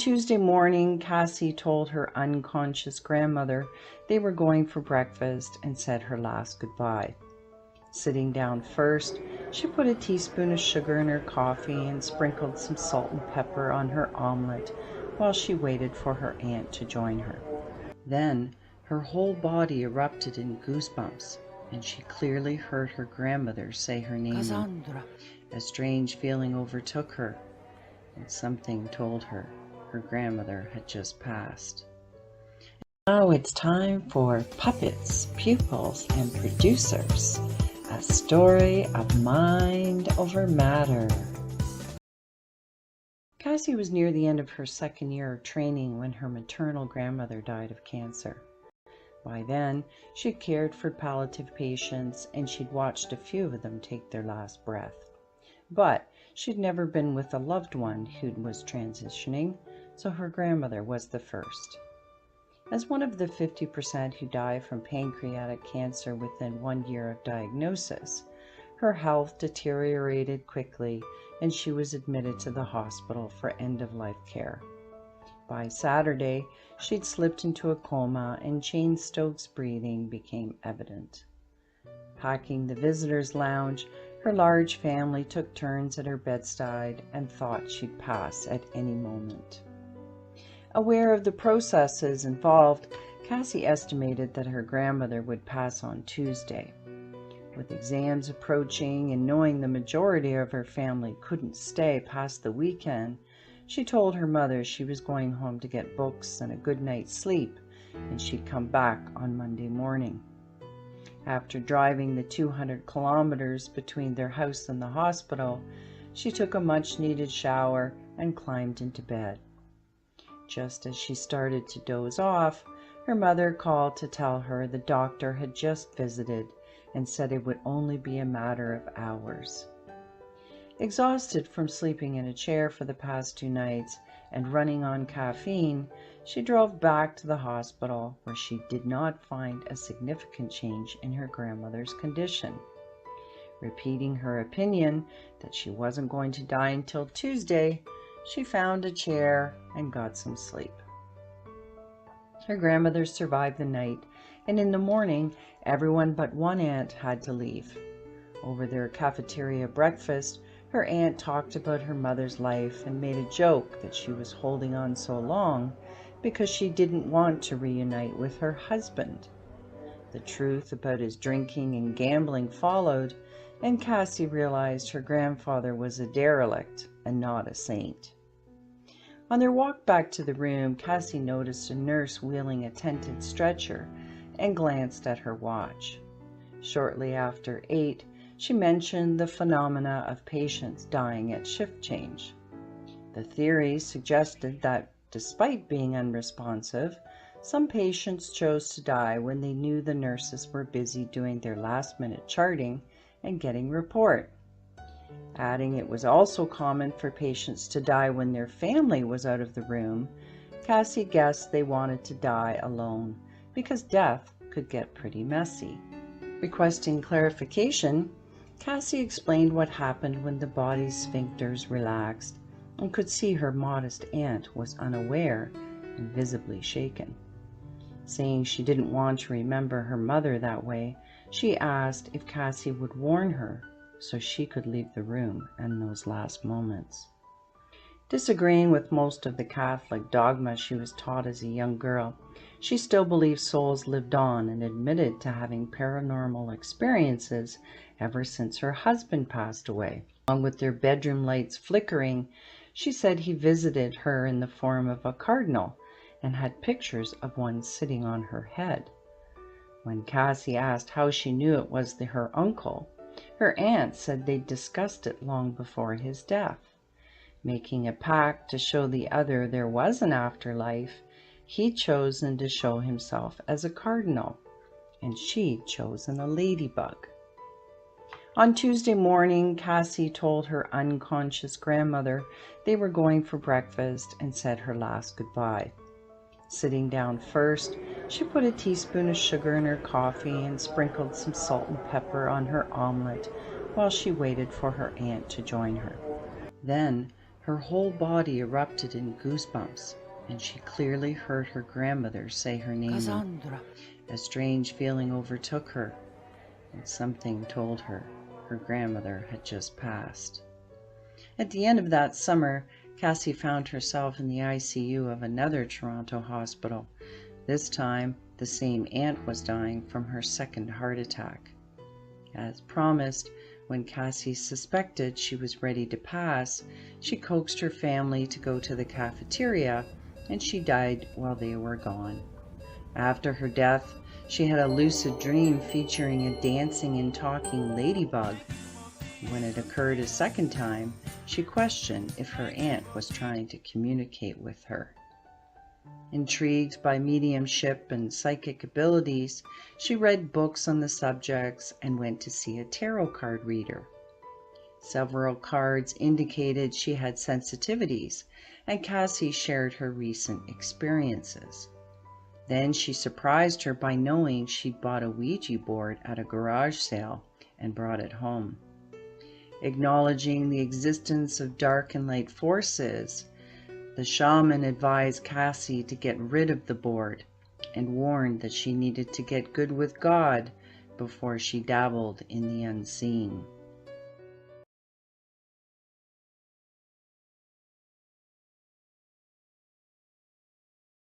Tuesday morning, Cassie told her unconscious grandmother they were going for breakfast and said her last goodbye. Sitting down first, she put a teaspoon of sugar in her coffee and sprinkled some salt and pepper on her omelette while she waited for her aunt to join her. Then her whole body erupted in goosebumps, and she clearly heard her grandmother say her name. Cassandra. A strange feeling overtook her, and something told her her grandmother had just passed. Now it's time for Puppets, Pupils, and Producers, a story of mind over matter. Cassie was near the end of her second year of training when her maternal grandmother died of cancer. By then, she'd cared for palliative patients and she'd watched a few of them take their last breath. But she'd never been with a loved one who was transitioning, so her grandmother was the first. As one of the 50% who die from pancreatic cancer within 1 year of diagnosis, her health deteriorated quickly and she was admitted to the hospital for end-of-life care. By Saturday, she'd slipped into a coma and Jane Stokes' breathing became evident. Packing the visitors' lounge, her large family took turns at her bedside and thought she'd pass at any moment. Aware of the processes involved, Cassie estimated that her grandmother would pass on Tuesday. With exams approaching and knowing the majority of her family couldn't stay past the weekend, she told her mother she was going home to get books and a good night's sleep, and she'd come back on Monday morning. After driving the 200 kilometers between their house and the hospital, she took a much-needed shower and climbed into bed. Just as she started to doze off, her mother called to tell her the doctor had just visited and said it would only be a matter of hours. Exhausted from sleeping in a chair for the past 2 nights and running on caffeine, she drove back to the hospital where she did not find a significant change in her grandmother's condition. Repeating her opinion that she wasn't going to die until Tuesday, she found a chair and got some sleep. Her grandmother survived the night, and in the morning, everyone but one aunt had to leave. Over their cafeteria breakfast, her aunt talked about her mother's life and made a joke that she was holding on so long because she didn't want to reunite with her husband. The truth about his drinking and gambling followed, and Cassie realized her grandfather was a derelict and not a saint. On their walk back to the room, Cassie noticed a nurse wheeling a tented stretcher and glanced at her watch. Shortly after 8, she mentioned the phenomena of patients dying at shift change. The theory suggested that, despite being unresponsive, some patients chose to die when they knew the nurses were busy doing their last-minute charting and getting report. Adding it was also common for patients to die when their family was out of the room, Cassie guessed they wanted to die alone because death could get pretty messy. Requesting clarification, Cassie explained what happened when the body's sphincters relaxed and could see her modest aunt was unaware and visibly shaken. Saying she didn't want to remember her mother that way, she asked if Cassie would warn her so she could leave the room in those last moments. Disagreeing with most of the Catholic dogma she was taught as a young girl, she still believed souls lived on and admitted to having paranormal experiences ever since her husband passed away. Along with their bedroom lights flickering, she said he visited her in the form of a cardinal and had pictures of one sitting on her head. When Cassie asked how she knew it was her uncle, her aunt said they'd discussed it long before his death. Making a pact to show the other there was an afterlife, he'd chosen to show himself as a cardinal, and she'd chosen a ladybug. On Tuesday morning, Cassie told her unconscious grandmother they were going for breakfast and said her last goodbye. Sitting down first, she put a teaspoon of sugar in her coffee and sprinkled some salt and pepper on her omelette while she waited for her aunt to join her. Then Her whole body erupted in goosebumps, and she clearly heard her grandmother say her name. Cassandra. A strange feeling overtook her, and something told her her grandmother had just passed. At the end of that summer, Cassie found herself in the ICU of another Toronto hospital. This time, the same aunt was dying from her second heart attack. As promised, when Cassie suspected she was ready to pass, she coaxed her family to go to the cafeteria, and she died while they were gone. After her death, she had a lucid dream featuring a dancing and talking ladybug. When it occurred a second time, she questioned if her aunt was trying to communicate with her. Intrigued by mediumship and psychic abilities, she read books on the subjects and went to see a tarot card reader. Several cards indicated she had sensitivities, and Cassie shared her recent experiences. Then she surprised her by knowing she'd bought a Ouija board at a garage sale and brought it home. Acknowledging the existence of dark and light forces, the shaman advised Cassie to get rid of the board and warned that she needed to get good with God before she dabbled in the unseen.